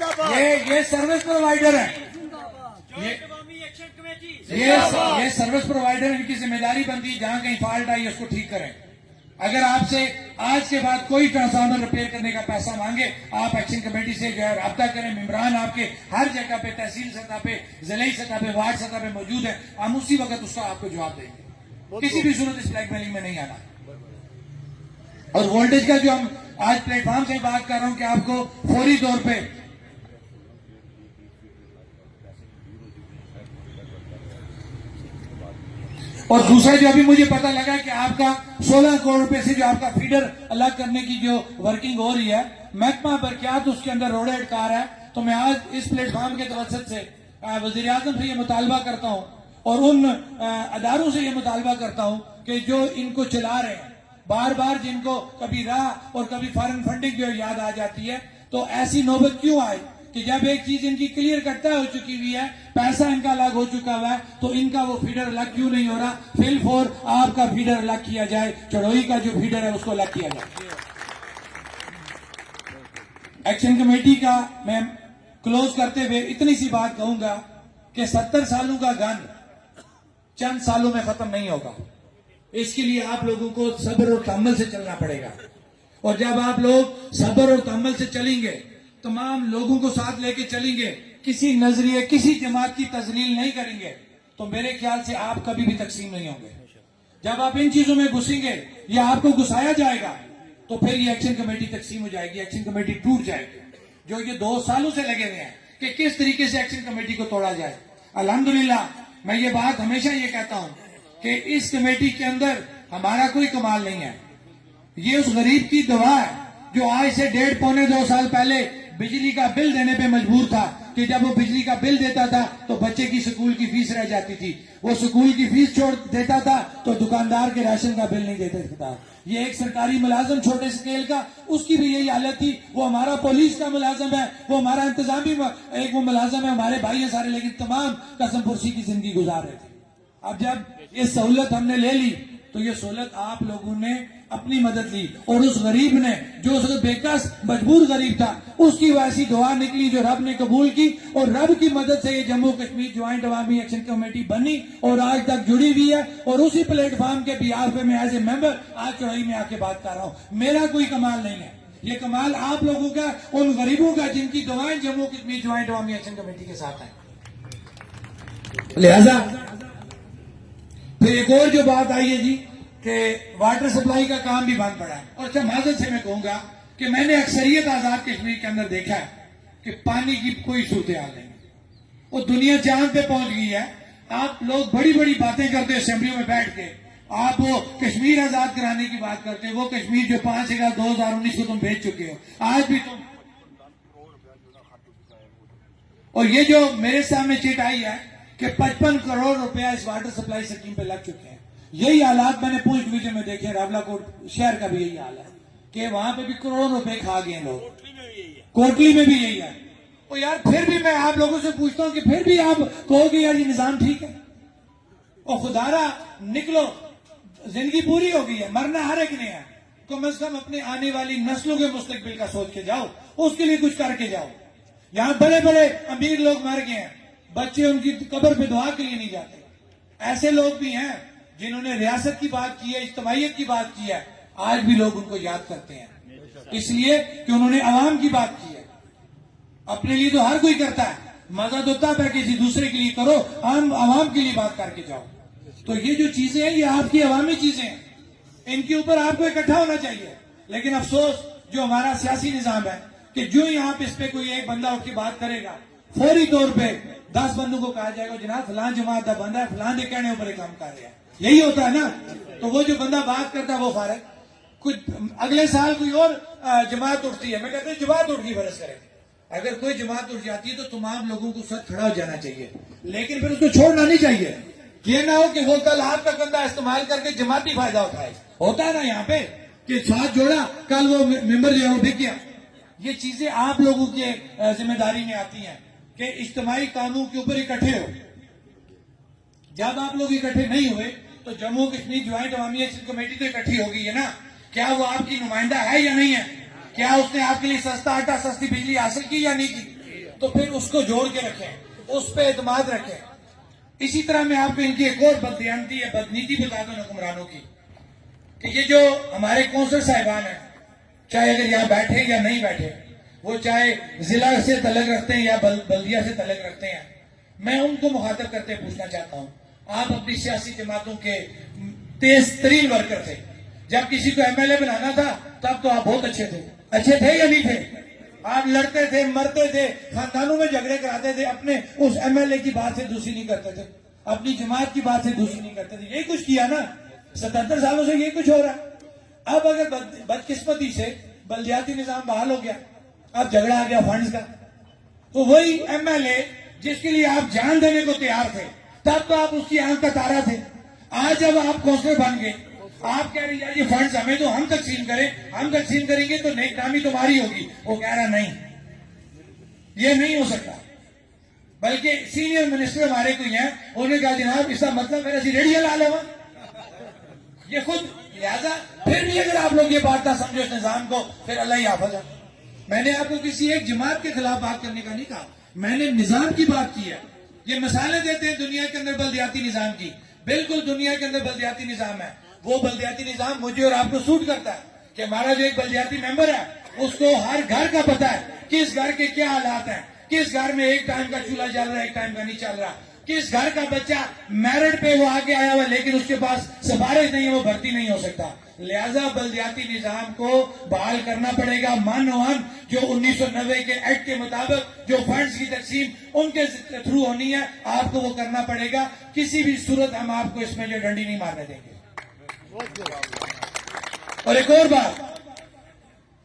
یہ service provider ہیں, یہ سروس پرووائڈر, ان کی ذمہ داری بنتی ہے جہاں کہیں فالٹ آئی اس کو ٹھیک کریں. اگر آپ سے آج کے بعد کوئی ٹرانسفارمر ریپیئر کرنے کا پیسہ مانگے, آپ ایکشن کمیٹی سے جو ہے رابطہ کریں. ممبران آپ کے ہر جگہ پہ, تحصیل سطح پہ, ضلعی سطح پہ, وارڈ سطح پہ موجود ہیں. ہم اسی وقت اس کا آپ کو جواب دیں گے. کسی بھی صورت اس بلیک میلنگ میں نہیں آنا. اور وولٹیج کا جو ہم آج پلیٹ فارم سے بات کر رہا ہوں کہ آپ کو فوری طور پہ اور دوسرا جو ابھی مجھے پتا لگا کہ آپ کا 16 کروڑ روپے سے جو آپ کا فیڈر الگ کرنے کی جو ورکنگ ہو رہی ہے, محکمہ برقیات اس کے اندر روڈ ہیڈ کار ہے. تو میں آج اس پلیٹ فارم کے توسط سے وزیر اعظم سے یہ مطالبہ کرتا ہوں اور ان اداروں سے یہ مطالبہ کرتا ہوں کہ جو ان کو چلا رہے ہیں, بار بار جن کو کبھی راہ اور کبھی فارن فنڈنگ جو یاد آ جاتی ہے, تو ایسی نوبت کیوں آئے کہ جب ایک چیز ان کی کلیئر کٹ ہو چکی ہوئی ہے, پیسہ ان کا الگ ہو چکا ہوا ہے, تو ان کا وہ فیڈر الگ کیوں نہیں ہو رہا. فل فور آپ کا فیڈر الگ کیا جائے, چڑوئی کا جو فیڈر ہے اس کو الگ کیا جائے. ایکشن کمیٹی کا میں کلوز کرتے ہوئے اتنی سی بات کہوں گا کہ 70 سالوں کا گن چند سالوں میں ختم نہیں ہوگا. اس کے لیے آپ لوگوں کو صبر اور تحمل سے چلنا پڑے گا. اور جب آپ لوگ صبر اور تحمل سے چلیں گے, تمام لوگوں کو ساتھ لے کے چلیں گے, کسی نظریے کسی جماعت کی تذلیل نہیں کریں گے, تو میرے خیال سے آپ کبھی بھی تقسیم نہیں ہوں گے. جب آپ ان چیزوں میں گھسیں گے یا آپ کو گھسایا جائے گا, تو پھر یہ ایکشن کمیٹی تقسیم ہو جائے گی, ایکشن کمیٹی ٹوٹ جائے گی. جو یہ 2 سالوں سے لگے ہوئے ہیں کہ کس طریقے سے ایکشن کمیٹی کو توڑا جائے. الحمدللہ میں یہ بات ہمیشہ یہ کہتا ہوں کہ اس کمیٹی کے اندر ہمارا کوئی کمال نہیں ہے. یہ اس غریب کی دعا ہے جو آج سے 1.5-2 سال پہلے بجلی کا بل دینے پہ مجبور تھا کہ جب وہ بجلی کا بل دیتا تھا تو بچے کی سکول کی فیس رہ جاتی تھی. وہ سکول کی فیس چھوڑ دیتا تھا تو دکاندار کے راشن کا بل نہیں دیتا تھا. یہ ایک سرکاری ملازم چھوٹے سکیل کا, اس کی بھی یہی حالت تھی. وہ ہمارا پولیس کا ملازم ہے, وہ ہمارا انتظامی ایک وہ ملازم ہے, ہمارے بھائی ہیں سارے, لیکن تمام قسم پرسی کی زندگی گزار رہے تھے. اب جب یہ سہولت ہم نے لے لی تو یہ سہولت آپ لوگوں نے اپنی مدد لی, اور اس غریب نے جو اس بے کس مجبور غریب تھا, اس کی ویسی دعا نکلی جو رب نے قبول کی, اور رب کی مدد سے یہ جموں کشمیر جوائنٹ عوامی ایکشن کمیٹی بنی اور آج تک جڑی ہوئی ہے. اور اسی پلیٹ فارم کے بیہاف پہ میں ایز اے ممبر آج چڑھائی میں آ کے بات کر رہا ہوں. میرا کوئی کمال نہیں ہے, یہ کمال آپ لوگوں کا, ان غریبوں کا جن کی دعائیں جموں کشمیر جوائنٹ عوامی ایکشن کمیٹی کے ساتھ ہیں. لہذا پھر ایک اور جو بات آئی ہے جی کہ واٹر سپلائی کا کام بھی بند پڑا ہے. اور اچھا معذرت سے میں کہوں گا کہ میں نے اکثریت آزاد کشمیر کے اندر دیکھا ہے کہ پانی کی کوئی صورتحال نہیں. وہ دنیا چاند پہ پہنچ گئی ہے. آپ لوگ بڑی بڑی باتیں کرتے اسمبلیوں میں بیٹھ کے, آپ وہ کشمیر آزاد کرانے کی بات کرتے ہیں. وہ کشمیر جو 5 اگست 2019 کو تم بھیج چکے ہو, آج بھی تم. اور یہ جو میرے سامنے چٹ آئی ہے کہ 55 کروڑ روپیہ اس واٹر سپلائی اسکیم پہ لگ چکے ہیں. یہی حالات میں نے پونچھ ڈویژن میں دیکھے, راولا کوٹ شہر کا بھی یہی حال ہے کہ وہاں پہ بھی کروڑوں روپے کھا گئے لوگ. کوٹلی میں بھی یہی ہے. اور یار پھر بھی میں آپ لوگوں سے پوچھتا ہوں کہ پھر بھی آپ کہو گے یار یہ نظام ٹھیک ہے. اور خدارا نکلو, زندگی پوری ہو گئی ہے, مرنا ہر ایک نے ہے. کم از کم اپنے آنے والی نسلوں کے مستقبل کا سوچ کے جاؤ, اس کے لیے کچھ کر کے جاؤ. یہاں بڑے بڑے امیر لوگ مر گئے ہیں, بچے ان کی قبر پہ دعا کے لیے نہیں جاتے. ایسے لوگ بھی ہیں جنہوں نے ریاست کی بات کی ہے, اجتماعیت کی بات کی ہے, آج بھی لوگ ان کو یاد کرتے ہیں, اس لیے کہ انہوں نے عوام کی بات کی ہے. اپنے لیے تو ہر کوئی کرتا ہے, مزہ تو تب ہے کسی دوسرے کے لیے کرو, ہم عوام کے لیے بات کر کے جاؤ. تو یہ جو چیزیں ہیں یہ آپ کی عوامی چیزیں ہیں, ان کے اوپر آپ کو اکٹھا ہونا چاہیے. لیکن افسوس جو ہمارا سیاسی نظام ہے کہ جو یہاں پہ اس پہ کوئی ایک بندہ اٹھ کے بات کرے گا, فوری طور پہ 10 بندوں کو کہا جائے گا جناب فلان جماعت کا بندہ ہے, فلان کے کہنے اوپر کام کر رہا ہے. یہی ہوتا ہے نا. تو وہ جو بندہ بات کرتا ہے وہ فارغ. کچھ اگلے سال کوئی اور جماعت اٹھتی ہے, میں کہتا ہوں جماعت اٹھ کی برس کرے. اگر کوئی جماعت اٹھ جاتی ہے تو تمام لوگوں کو ساتھ کھڑا ہو جانا چاہیے, لیکن پھر اس کو چھوڑنا نہیں چاہیے. یہ نہ ہو کہ وہ کل آپ کا کندھا استعمال کر کے جماعتی فائدہ اٹھائے. ہوتا ہے نا یہاں پہ کہ ساتھ جوڑا, کل وہ ممبر جو ہے وہ بک گیا. یہ چیزیں آپ لوگوں کے ذمہ داری میں آتی ہیں کہ اجتماعی کاموں کے اوپر اکٹھے ہو. جب آپ لوگ اکٹھے نہیں ہوئے تو جموں کشمیر جوائنٹ عوامی ایکشن کمیٹی تو اکٹھی ہو گئی ہے نا. کیا وہ آپ کی نمائندہ ہے یا نہیں ہے؟ کیا اس نے آپ کے لیے سستا آٹا سستی بجلی حاصل کی یا نہیں کی؟ تو پھر اس کو جوڑ کے رکھیں, اس پہ اعتماد رکھیں. اسی طرح میں آپ کو ان کی ایک اور بددیانتی یا بدنیتی بتا دوں حکمرانوں کی, کہ یہ جو ہمارے کونسل صاحبان ہیں, چاہے اگر یہاں بیٹھے یا نہیں بیٹھے, وہ چاہے ضلع سے تعلق رکھتے ہیں یا بلدیہ سے تعلق رکھتے ہیں, میں ان کو مخاطب کرتے پوچھنا چاہتا ہوں, آپ اپنی سیاسی جماعتوں کے تیز ترین ورکر تھے. جب کسی کو ایم ایل اے بنانا تھا تب تو آپ بہت اچھے تھے یا نہیں تھے؟ آپ لڑتے تھے, مرتے تھے, خاندانوں میں جھگڑے کراتے تھے, اپنے اس ایم ایل اے کی بات سے دوسری نہیں کرتے تھے, اپنی جماعت کی بات سے دوسری نہیں کرتے تھے. یہی کچھ کیا نا, 77 سالوں سے یہی کچھ ہو رہا ہے. اب اگر بدقسمتی سے بلدیاتی نظام بحال ہو گیا, اب جھگڑا آ گیا فنڈز کا, تو وہی ایم ایل اے جس کے لیے آپ جان دینے کو تیار تھے, تب تو آپ اس کی آنکھ کا تارا تھے. آج جب آپ کونسلر بن گئے, آپ کہہ رہے ہیں یہ فنڈز ہمیں تو ہم تقسیم کریں, ہم تقسیم کریں گے تو نیک نامی تمہاری ہوگی. وہ کہہ رہا نہیں, یہ نہیں ہو سکتا. بلکہ سینئر منسٹر ہمارے کوئی ہیں, انہوں نے کہا جناب اس کا مطلب میرا سی ریڈیل حال ہے یہ خود. لہذا پھر بھی اگر آپ لوگ یہ بات نہ سمجھو اس نظام کو, پھر اللہ ہی حافظ ہے. میں نے آپ کو کسی ایک جماعت کے خلاف بات کرنے کا نہیں کہا, میں نے نظام کی بات کی ہے. یہ مثالیں دیتے ہیں دنیا کے اندر بلدیاتی نظام کی, بالکل دنیا کے اندر بلدیاتی نظام ہے. وہ بلدیاتی نظام مجھے اور آپ کو سوٹ کرتا ہے کہ ہمارا جو ایک بلدیاتی ممبر ہے اس کو ہر گھر کا پتا ہے, کس گھر کے کیا حالات ہیں, کس گھر میں ایک ٹائم کا چولہا چل رہا ہے, ایک ٹائم کا نہیں چل رہا, کس گھر کا بچہ میرٹ پہ وہ آگے آیا ہوا لیکن اس کے پاس سفارش نہیں ہے, وہ بھرتی نہیں ہو سکتا. لہذا بلدیاتی نظام کو بحال کرنا پڑے گا. من جو 1990 کے ایکٹ کے مطابق جو فنڈز کی تقسیم ان کے تھرو ہونی ہے, آپ کو وہ کرنا پڑے گا. کسی بھی صورت ہم آپ کو اس میں جو ڈنڈی نہیں مارنے دیں گے. اور ایک اور بات,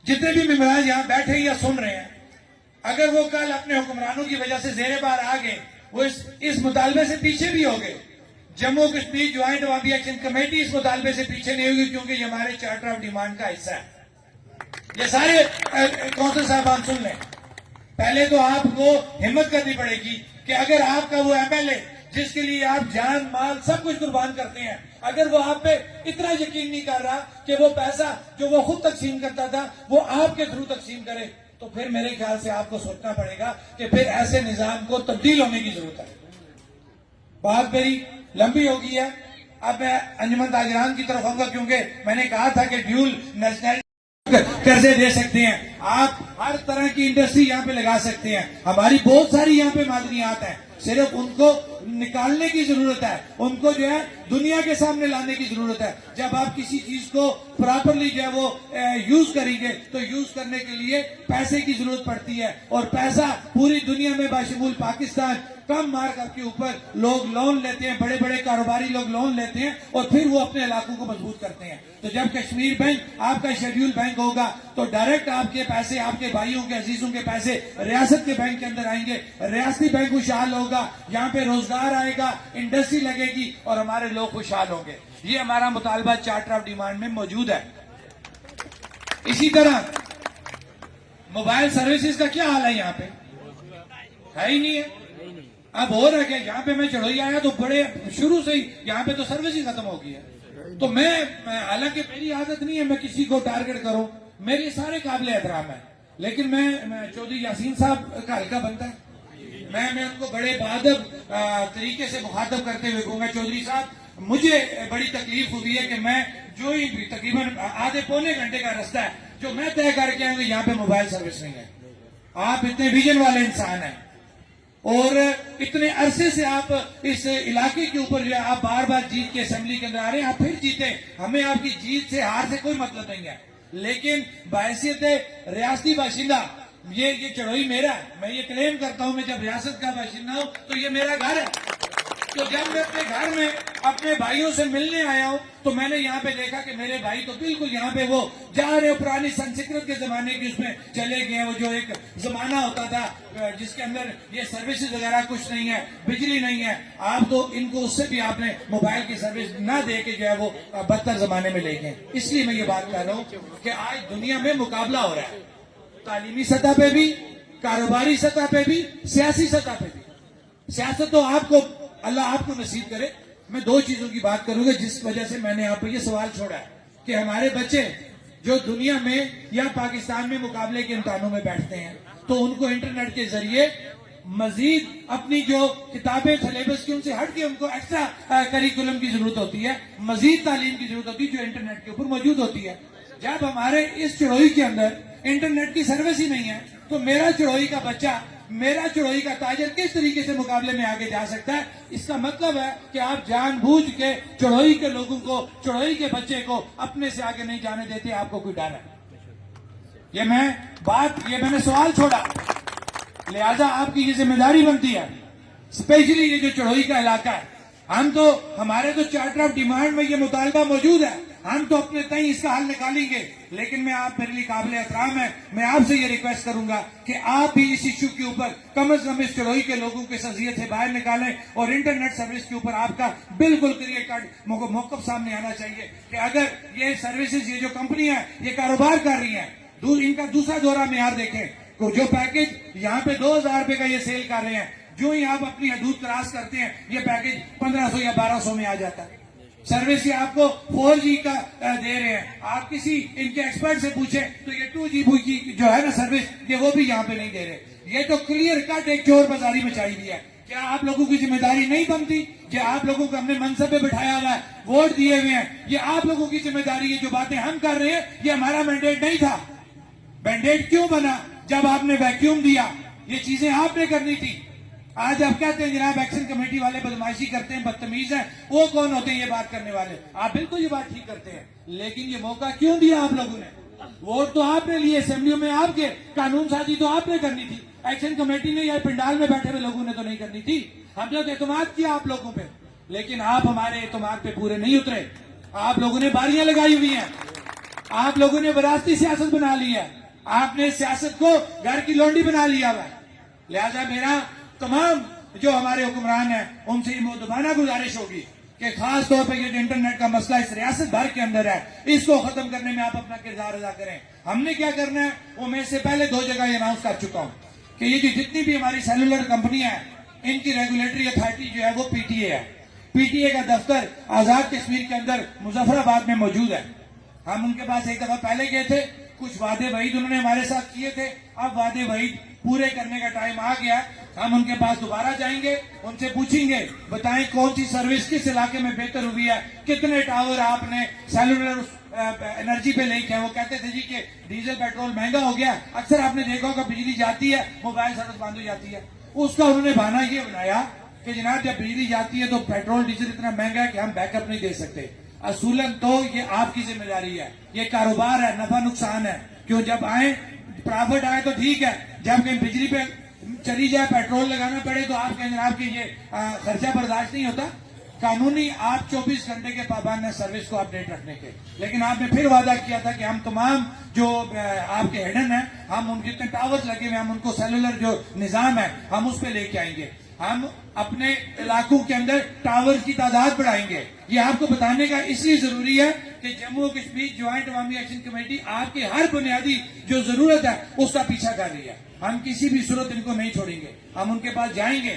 جتنے بھی ممبران یہاں بیٹھے یا سن رہے ہیں, اگر وہ کل اپنے حکمرانوں کی وجہ سے زیر بار آ گئے, وہ اس مطالبے سے پیچھے بھی ہو گئے. جموں کشمیر جوائنٹ عوامی ایکشن کمیٹی اس مطالبے سے پیچھے نہیں ہوگی, کیونکہ یہ ہمارے چارٹر آف ڈیمانڈ کا حصہ ہے. یہ سارے کونسل صاحبان سن لیں. پہلے تو آپ کو ہمت کرنی پڑے گی کہ اگر آپ کا وہ ایم ایل اے جس کے لیے آپ جان مال سب کچھ قربان کرتے ہیں, اگر وہ آپ پہ اتنا یقین نہیں کر رہا کہ وہ پیسہ جو وہ خود تقسیم کرتا تھا وہ آپ کے تھرو تقسیم کرے, تو پھر میرے خیال سے آپ کو سوچنا پڑے گا کہ پھر ایسے نظام کو تبدیل ہونے کی ضرورت ہے. بات میری لمبی ہو گئی ہے. اب میں انجمن تاجران کی طرف آؤں گا, کیونکہ میں نے کہا تھا کہ ڈیول نیشنل قرضے دے سکتے ہیں, آپ ہر طرح کی انڈسٹری یہاں پہ لگا سکتے ہیں. ہماری بہت ساری یہاں پہ معدنیات ہیں, صرف ان کو نکالنے کی ضرورت ہے, ان کو جو ہے دنیا کے سامنے لانے کی ضرورت ہے. جب آپ کسی چیز کو پراپرلی جو ہے وہ یوز کریں گے تو یوز کرنے کے لیے پیسے کی ضرورت پڑتی ہے, اور پیسہ پوری دنیا میں بشمول پاکستان کم مارک کے اوپر لوگ لون لیتے ہیں, بڑے بڑے کاروباری لوگ لون لیتے ہیں اور پھر وہ اپنے علاقوں کو مضبوط کرتے ہیں. تو جب کشمیر بینک آپ کا شیڈیول بینک ہوگا تو ڈائریکٹ آپ کے پیسے, آپ کے بھائیوں کے عزیزوں کے پیسے ریاست کے بینک کے اندر آئیں گے, ریاستی بینک خوشحال ہوگا, یہاں پہ روزگار آئے گا, انڈسٹری لگے گی اور ہمارے لوگ خوشحال ہوں گے. یہ ہمارا مطالبہ چارٹر آف ڈیمانڈ میں موجود ہے. اسی طرح موبائل سروسز کا کیا حال ہے, یہاں پہ ہے ہی نہیں ہے. اب ہو رہا ہے یہاں پہ میں چڑھوئی آیا تو بڑے شروع سے ہی یہاں پہ تو سروس ہی ختم ہو گئی ہے. تو میں حالانکہ میری عادت نہیں ہے میں کسی کو ٹارگٹ کروں, میرے سارے قابل احترام ہیں, لیکن میں چودھری یاسین صاحب کا حلقہ بنتا ہے, میں ان کو بڑے بادب طریقے سے مخاطب کرتے ہوئے کہوں گا, چودھری صاحب مجھے بڑی تکلیف ہوئی ہے کہ میں جو ہی تقریباً آدھے پونے گھنٹے کا رستہ ہے جو میں طے کر کے آؤں گا, یہاں پہ موبائل سروس نہیں ہے. آپ اتنے ویژن والے انسان ہیں اور اتنے عرصے سے آپ اس علاقے کے اوپر جو ہے آپ بار بار جیت کے اسمبلی کے اندر آ رہے ہیں, آپ پھر جیتے, ہمیں آپ کی جیت سے ہار سے کوئی مطلب نہیں ہے. لیکن بحیثیت ریاستی باشندہ یہ چڑھوئی میرا ہے, میں یہ کلیم کرتا ہوں, میں جب ریاست کا باشندہ ہوں تو یہ میرا گھر ہے. تو جب میں اپنے گھر میں اپنے بھائیوں سے ملنے آیا ہوں تو میں نے یہاں پہ دیکھا کہ میرے بھائی تو بالکل یہاں پہ وہ جا رہے پرانی سنسکرت کے زمانے کی اس میں چلے گئے. وہ جو ایک زمانہ ہوتا تھا جس کے اندر یہ سروسز وغیرہ کچھ نہیں ہے, بجلی نہیں ہے, آپ تو ان کو اس سے بھی آپ نے موبائل کی سروس نہ دے کے جو ہے وہ بدتر زمانے میں لے گئے. اس لیے میں یہ بات کر رہا ہوں کہ آج دنیا میں مقابلہ ہو رہا ہے, تعلیمی سطح پہ بھی, کاروباری سطح پہ بھی, سیاسی سطح پہ بھی. سیاست تو آپ کو اللہ آپ کو نصیب کرے. میں دو چیزوں کی بات کروں گا جس وجہ سے میں نے آپ کو یہ سوال چھوڑا ہے کہ ہمارے بچے جو دنیا میں یا پاکستان میں مقابلے کے امتحانوں میں بیٹھتے ہیں تو ان کو انٹرنیٹ کے ذریعے مزید اپنی جو کتابیں سلیبس کی ان سے ہٹ کے ان کو ایکسٹرا کریکولم کی ضرورت ہوتی ہے, مزید تعلیم کی ضرورت ہوتی ہے جو انٹرنیٹ کے اوپر موجود ہوتی ہے. جب ہمارے اس چڑوئی کے اندر انٹرنیٹ کی سروس ہی نہیں ہے تو میرا چڑوئی کا بچہ, میرا چڑوئی کا تاجر کس طریقے سے مقابلے میں آگے جا سکتا ہے؟ اس کا مطلب ہے کہ آپ جان بوجھ کے چڑوئی کے لوگوں کو, چڑوئی کے بچے کو اپنے سے آگے نہیں جانے دیتے. آپ کو کوئی ڈر ہے؟ یہ میں نے سوال چھوڑا, لہذا آپ کی یہ ذمہ داری بنتی ہے, اسپیشلی یہ جو چڑوئی کا علاقہ ہے. ہمارے تو چارٹر آف ڈیمانڈ میں یہ مطالبہ موجود ہے, ہم تو اپنے تئیں اس کا حل نکالیں گے, لیکن میرے لیے قابل احترام ہے, میں آپ سے یہ ریکویسٹ کروں گا کہ آپ بھی اس ایشو کے اوپر کم از کم اس چڑوئی کے لوگوں کے اذیت سے باہر نکالیں, اور انٹرنیٹ سروس کے اوپر آپ کا بالکل کلیئر کٹ موقف سامنے آنا چاہیے کہ اگر یہ سروسز, یہ جو کمپنیاں یہ کاروبار کر رہی ہیں, ان کا دوسرا دورہ معیار دیکھیں. جو پیکج یہاں پہ 2000 روپے کا یہ سیل کر رہے ہیں, جو ہی آپ اپنی حدود کراس کرتے ہیں یہ پیکج 1500 یا 1200 میں آ جاتا ہے. سروس یہ آپ کو 4G کا دے رہے ہیں, آپ کسی ان کے ایکسپرٹ سے پوچھیں تو یہ 2G کی جو ہے نا سروس, یہ وہ بھی یہاں پہ نہیں دے رہے. یہ تو کلیئر کٹ ایک چور بازاری مچائی دی ہے. کیا آپ لوگوں کی ذمہ داری نہیں بنتی کہ آپ لوگوں کو ہم نے منصب پہ بٹھایا ہوا ہے, ووٹ دیے ہوئے ہیں, یہ آپ لوگوں کی ذمہ داری ہے. جو باتیں ہم کر رہے ہیں یہ ہمارا مینڈیٹ نہیں تھا. مینڈیٹ کیوں بنا؟ جب آپ نے ویکیوم دیا, یہ چیزیں آپ نے کرنی تھی. آج آپ کہتے ہیں جناب ایکشن کمیٹی والے بدماشی کرتے ہیں, بدتمیز ہیں. وہ کون ہوتے ہیں یہ بات کرنے والے؟ آپ بالکل یہ بات ٹھیک کرتے ہیں, لیکن یہ موقع کیوں دیا آپ لوگوں نے؟ ووٹ تو آپ نے لیے, اسمبلیوں میں آپ کے, قانون سازی تو آپ نے کرنی تھی. ایکشن کمیٹی نے یا پنڈال میں بیٹھے ہوئے لوگوں نے تو نہیں کرنی تھی. ہم نے اعتماد کیا آپ لوگوں پہ, لیکن آپ ہمارے اعتماد پہ پورے نہیں اترے. آپ لوگوں نے باریاں لگائی ہوئی ہیں, آپ لوگوں نے وراثتی سیاست بنا لی ہے, آپ نے سیاست کو گھر کی لونڈی بنا لیا ہوا ہے. لہذا میرا تمام جو ہمارے حکمران ہیں ان سے یہ مؤدبانہ گزارش ہوگی کہ خاص طور پہ یہ جو انٹرنیٹ کا مسئلہ اس ریاست بھر کے اندر ہے, اس کو ختم کرنے میں آپ اپنا کردار ادا کریں. ہم نے کیا کرنا ہے وہ میں اس سے پہلے 2 جگہ یہ اناؤنس کر چکا ہوں کہ یہ جتنی بھی ہماری سیلولر کمپنیاں ہیں ان کی ریگولیٹری اتھارٹی جو ہے وہ PTA ہے. PTA کا دفتر آزاد کشمیر کے اندر مظفر آباد میں موجود ہے. ہم ان کے پاس ایک دفعہ پہلے گئے تھے, کچھ وعدے وعید انہوں نے ہمارے ساتھ کیے تھے. اب وعدے وعید پورے کرنے کا ٹائم آ گیا. ہم ان کے پاس دوبارہ جائیں گے, ان سے پوچھیں گے بتائیں کون سی سروس کس علاقے میں بہتر ہوئی ہے, کتنے ٹاور آپ نے سیلولر انرجی پہ لے کے. وہ کہتے تھے جی کہ ڈیزل پیٹرول مہنگا ہو گیا. اکثر آپ نے دیکھا ہوگا بجلی جاتی ہے موبائل سروس بند ہو جاتی ہے. اس کا انہوں نے بہانہ یہ بنایا کہ جناب جب بجلی جاتی ہے تو پیٹرول ڈیزل اتنا مہنگا ہے کہ ہم بیک اپ نہیں دے سکتے. اصولاً تو یہ آپ کی ذمہ داری ہے, یہ کاروبار ہے, نفع نقصان ہے. کیوں جب آئیں پرافٹ آئے تو ٹھیک ہے, جب کہیں بجلی پہ چلی جائے پیٹرول لگانا پڑے تو آپ کہیں جناب کہ یہ خرچہ برداشت نہیں ہوتا. قانونی آپ 24 گھنٹے کے پابند ہیں سروس کو اپڈیٹ رکھنے کے, لیکن آپ نے پھر وعدہ کیا تھا کہ ہم تمام جو آپ کے ہیڈن ہیں, ہم ان جتنے ٹاور لگے ہوئے ہم ان کو سیلولر جو نظام ہے ہم اس پہ لے کے آئیں گے. ہم اپنے علاقوں کے اندر ٹاور کی تعداد بڑھائیں گے. یہ آپ کو بتانے کا اس لیے ضروری ہے کہ جموں کشمیر جوائنٹ عوامی ایکشن کمیٹی آپ کی ہر بنیادی جو ضرورت ہے اس کا پیچھا کر رہی ہے. ہم کسی بھی صورت ان کو نہیں چھوڑیں گے, ہم ان کے پاس جائیں گے.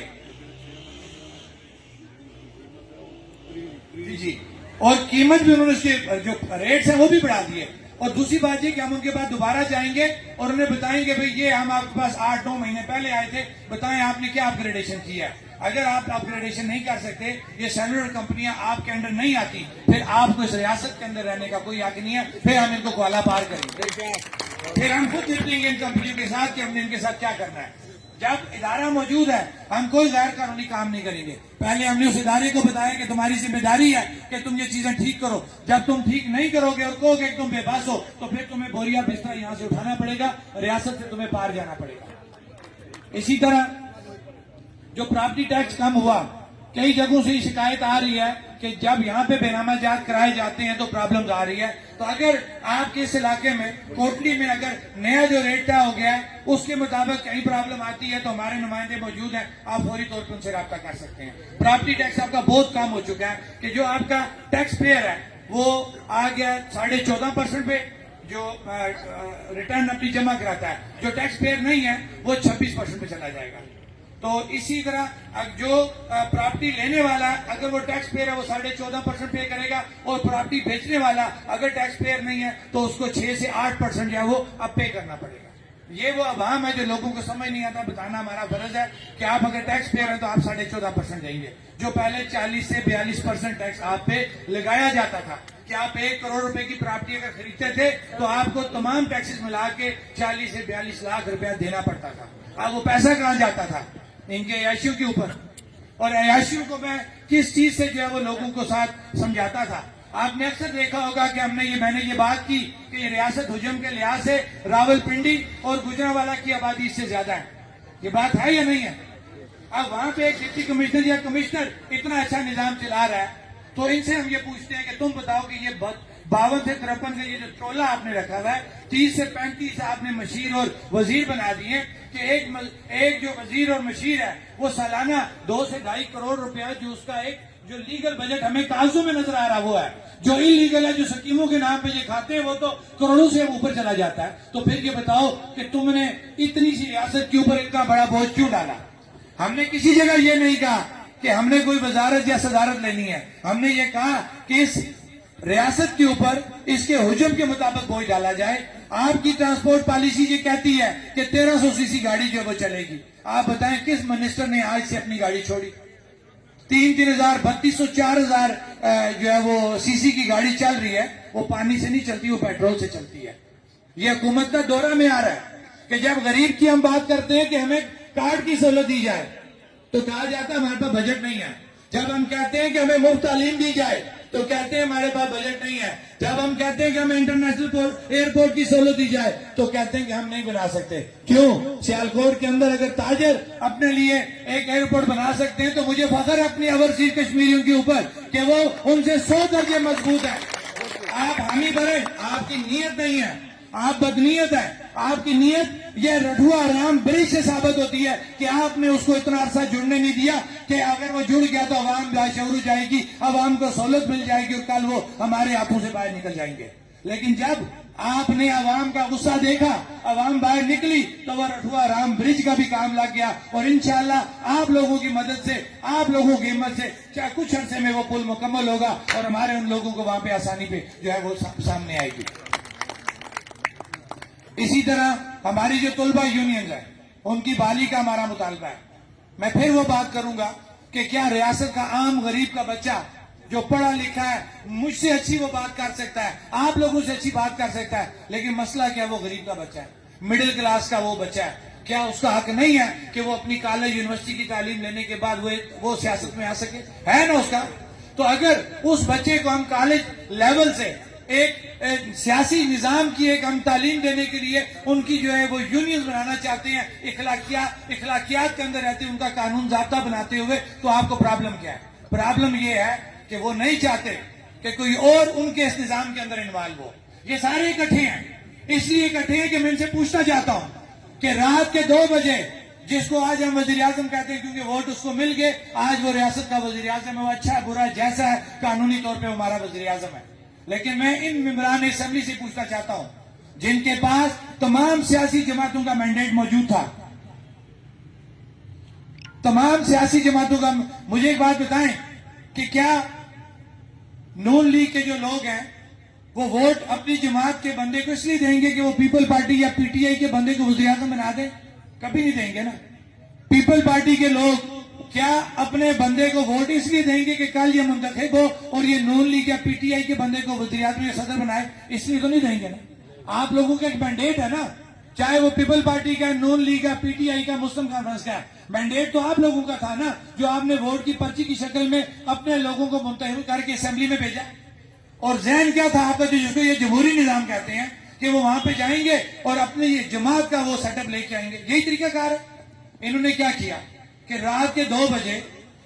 جی, اور قیمت بھی انہوں نے اس کے جو ریٹس ہیں وہ بھی بڑھا دیے. اور دوسری بات یہ کہ ہم ان کے پاس دوبارہ جائیں گے اور انہیں بتائیں گے بھئی یہ ہم آپ کے پاس 8-9 مہینے پہلے آئے تھے, بتائیں آپ نے کیا اپ گریڈیشن کیا. اگر آپ اپ گریڈیشن نہیں کر سکتے, یہ سیلولر کمپنیاں آپ کے انڈر نہیں آتی, پھر آپ کو اس ریاست کے اندر رہنے کا کوئی حق نہیں ہے. پھر ہم ان کو گوالا پار کریں گے, پھر ہم خود نپٹیں گے ان کمپنیوں کے ساتھ کہ ہم نے ان کے ساتھ کیا کرنا ہے. جب ادارہ موجود ہے ہم کوئی غیر قانونی کام نہیں کریں گے. پہلے ہم نے اس ادارے کو بتایا کہ تمہاری ذمہ داری ہے کہ تم یہ چیزیں ٹھیک کرو. جب تم ٹھیک نہیں کرو گے اور کہو گے کہ تم بے بس ہو تو پھر تمہیں بوریا بستر یہاں سے اٹھانا پڑے گا, ریاست سے تمہیں پار جانا پڑے گا. اسی طرح جو پراپرٹی ٹیکس کم ہوا, کئی جگہوں سے یہ شکایت آ رہی ہے کہ جب یہاں پہ بے نامہ جات کرائے جاتے ہیں تو پرابلمز آ رہی ہے. تو اگر آپ کے اس علاقے میں کوٹلی میں اگر نیا جو ریٹ طے ہو گیا ہے اس کے مطابق کہیں پرابلم آتی ہے تو ہمارے نمائندے موجود ہیں, آپ فوری طور پر ان سے رابطہ کر سکتے ہیں. پراپرٹی ٹیکس آپ کا بہت کم ہو چکا ہے کہ جو آپ کا ٹیکس پیئر ہے وہ آ گیا 14.5% پہ, جو ریٹرن اپنی جمع کراتا ہے. جو ٹیکس پیئر نہیں ہے وہ 26% پہ چلا جائے گا. تو اسی طرح جو پراپرٹی لینے والا اگر وہ ٹیکس پیئر ہے وہ 14.5% پے کرے گا, اور پراپرٹی بیچنے والا اگر ٹیکس پیئر نہیں ہے تو اس کو 6 سے 8% جو ہے وہ اب پے کرنا پڑے گا. یہ وہ عوام ہے جو لوگوں کو سمجھ نہیں آتا, بتانا ہمارا فرض ہے کہ آپ اگر ٹیکس پیئر ہیں تو آپ 14.5% دیں گے, جو پہلے 40 سے 42% ٹیکس آپ پہ لگایا جاتا تھا. کہ آپ 1 کروڑ روپے کی پراپرٹی اگر خریدتے تھے تو آپ کو تمام ٹیکسز ملا کے 40 سے 42 لاکھ روپیہ دینا پڑتا تھا. اب وہ پیسہ کہاں جاتا تھا؟ ان کے عیاشیوں کے اوپر. اور عیاشیوں کو میں کس چیز سے جو ہے وہ لوگوں کو ساتھ سمجھاتا تھا. آپ نے اکثر دیکھا ہوگا کہ میں نے یہ بات کی کہ یہ ریاست حجم کے لحاظ سے راول پنڈی اور گجرانوالہ کی آبادی اس سے زیادہ ہے. یہ بات ہے یا نہیں ہے؟ اب وہاں پہ ایک ڈپٹی کمشنر یا کمشنر اتنا اچھا نظام چلا رہا ہے تو ان سے ہم یہ پوچھتے ہیں کہ تم بتاؤ کہ یہ 52 سے 53 کا یہ جو ٹولہ آپ نے رکھا ہوا ہے, 30 سے 35 آپ نے مشیر اور وزیر بنا دیے کہ ایک جو وزیر اور مشیر ہے وہ سالانہ 2 سے 2.5 کروڑ روپیہ جو اس کا ایک جو لیگل بجٹ ہمیں کاغذوں میں نظر آ رہا وہ ہے, جو ان لیگل ہے جو سکیموں کے نام پہ یہ کھاتے ہیں وہ تو کروڑوں سے اوپر چلا جاتا ہے. تو پھر یہ بتاؤ کہ تم نے اتنی سی ریاست کے اوپر اتنا بڑا بوجھ کیوں ڈالا؟ ہم نے کسی جگہ یہ نہیں کہا کہ ہم نے کوئی وزارت یا صدارت لینی ہے. ہم نے یہ کہا کہ اس ریاست کے اوپر اس کے حجم کے مطابق بوجھ ڈالا جائے. آپ کی ٹرانسپورٹ پالیسی یہ کہتی ہے کہ 1300 سی سی گاڑی جو وہ چلے گی. آپ بتائیں کس منسٹر نے آج سے اپنی گاڑی چھوڑی؟ 3,000 3200 4000 جو ہے وہ سی سی کی گاڑی چل رہی ہے, وہ پانی سے نہیں چلتی, وہ پیٹرول سے چلتی ہے. یہ حکومت کا دورہ میں آ رہا ہے کہ جب غریب کی ہم بات کرتے ہیں کہ ہمیں کارڈ کی سہولت دی جائے تو کہا جاتا ہے ہمارے پاس بجٹ نہیں ہے. جب ہم کہتے ہیں کہ ہمیں مفت تعلیم دی جائے تو کہتے ہیں ہمارے پاس بجٹ نہیں ہے. جب ہم کہتے ہیں کہ ہمیں انٹرنیشنل ایئرپورٹ کی سہولت دی جائے تو کہتے ہیں کہ ہم نہیں بنا سکتے. کیوں؟ سیالکوٹ کے اندر اگر تاجر اپنے لیے ایک ایئرپورٹ بنا سکتے ہیں تو مجھے فخر ہے اپنی اوورسیز کشمیریوں کے اوپر کہ وہ ان سے 100 درجے مضبوط ہے. آپ حامی بنیں, آپ کی نیت نہیں ہے, آپ بدنیت ہے. آپ کی نیت یہ رٹھوا رام برج سے ثابت ہوتی ہے کہ آپ نے اس کو اتنا عرصہ جڑنے نہیں دیا کہ اگر وہ جڑ گیا تو عوام لاشعور ہو جائے گی, عوام کو سہولت مل جائے گی اور کل وہ ہمارے ہاتھوں سے باہر نکل جائیں گے. لیکن جب آپ نے عوام کا غصہ دیکھا, عوام باہر نکلی, تو وہ رٹھوا رام برج کا بھی کام لگ گیا. اور انشاءاللہ آپ لوگوں کی مدد سے, آپ لوگوں کی ہمت سے چاہے کچھ عرصے میں وہ پل مکمل ہوگا اور ہمارے ان لوگوں کو وہاں پہ آسانی پہ جو ہے وہ سامنے آئے گی. اسی طرح ہماری جو طلبہ یونینز ہیں ان کی بحالی کا ہمارا مطالبہ ہے. میں پھر وہ بات کروں گا کہ کیا ریاست کا عام غریب کا بچہ جو پڑھا لکھا ہے مجھ سے اچھی وہ بات کر سکتا ہے, آپ لوگوں سے اچھی بات کر سکتا ہے, لیکن مسئلہ کیا وہ غریب کا بچہ ہے, مڈل کلاس کا وہ بچہ ہے, کیا اس کا حق نہیں ہے کہ وہ اپنی کالج یونیورسٹی کی تعلیم لینے کے بعد وہ سیاست میں آ سکے؟ ہے نا اس کا. تو اگر اس بچے کو ہم کالج لیول سے ایک سیاسی نظام کی ایک ہم تعلیم دینے کے لیے ان کی جو ہے وہ یونین بنانا چاہتے ہیں, اخلاقیات کے اندر رہتے ہیں, ان کا قانون ضابطہ بناتے ہوئے, تو آپ کو پرابلم کیا ہے؟ پرابلم یہ ہے کہ وہ نہیں چاہتے کہ کوئی اور ان کے اس نظام کے اندر انوالو ہو. یہ سارے اکٹھے ہیں, اس لیے اکٹھے ہیں کہ میں ان سے پوچھنا چاہتا ہوں کہ رات کے 2 بجے جس کو آج ہم وزیر اعظم کہتے ہیں کیونکہ ووٹ اس کو مل گئے, آج وہ ریاست کا وزیر اعظم ہے, وہ اچھا ہے برا جیسا ہے قانونی طور پہ ہمارا وزیر اعظم ہے. لیکن میں ان ممبران اسمبلی سے پوچھنا چاہتا ہوں جن کے پاس تمام سیاسی جماعتوں کا مینڈیٹ موجود تھا, تمام سیاسی جماعتوں کا, مجھے ایک بات بتائیں کہ کیا نون لیگ کے جو لوگ ہیں وہ ووٹ اپنی جماعت کے بندے کو اس لیے دیں گے کہ وہ پیپل پارٹی یا پی ٹی آئی کے بندے کو وزیر اعظم بنا دیں؟ کبھی نہیں دیں گے نا. پیپل پارٹی کے لوگ کیا اپنے بندے کو ووٹ اس لیے دیں گے کہ کل یہ منتخب ہو اور یہ نون لیگ یا پی ٹی آئی کے بندے کو وزیر اعظم یا صدر بنائے؟ اس لیے تو نہیں دیں گے نا. آپ لوگوں کا ایک مینڈیٹ ہے نا, چاہے وہ پیپل پارٹی کا, نون لیگ کا, پی ٹی آئی کا, مسلم کانفرنس کا, مینڈیٹ تو آپ لوگوں کا تھا نا, جو آپ نے ووٹ کی پرچی کی شکل میں اپنے لوگوں کو منتخب کر کے اسمبلی میں بھیجا. اور ذہن کیا تھا آپ کا, جس کو یہ جمہوری نظام کہتے ہیں, کہ وہ وہاں پہ جائیں گے اور اپنے یہ جماعت کا وہ سیٹ اپ لے کے آئیں گے. یہی طریقہ کار ہے. انہوں نے کیا کیا کہ رات کے 2 بجے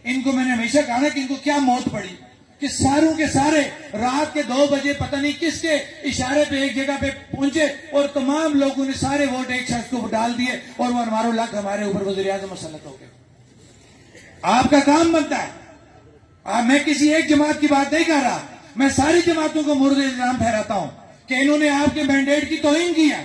ان کو میں نے ہمیشہ کہا نا کہ ان کو کیا موت پڑی کہ ساروں کے سارے رات کے 2 بجے پتہ نہیں کس کے اشارے پہ ایک جگہ پہ پہنچے اور تمام لوگوں نے سارے ووٹ ایک شخص کو ڈال دیے اور وہ ہماروں لگ ہمارے اوپر وزیر اعظم مسلط ہو گئے. آپ کا کام بنتا ہے, میں کسی ایک جماعت کی بات نہیں کر رہا, میں ساری جماعتوں کو مورد الزام ٹھہراتا ہوں کہ انہوں نے آپ کے مینڈیٹ کی توہین کی ہے.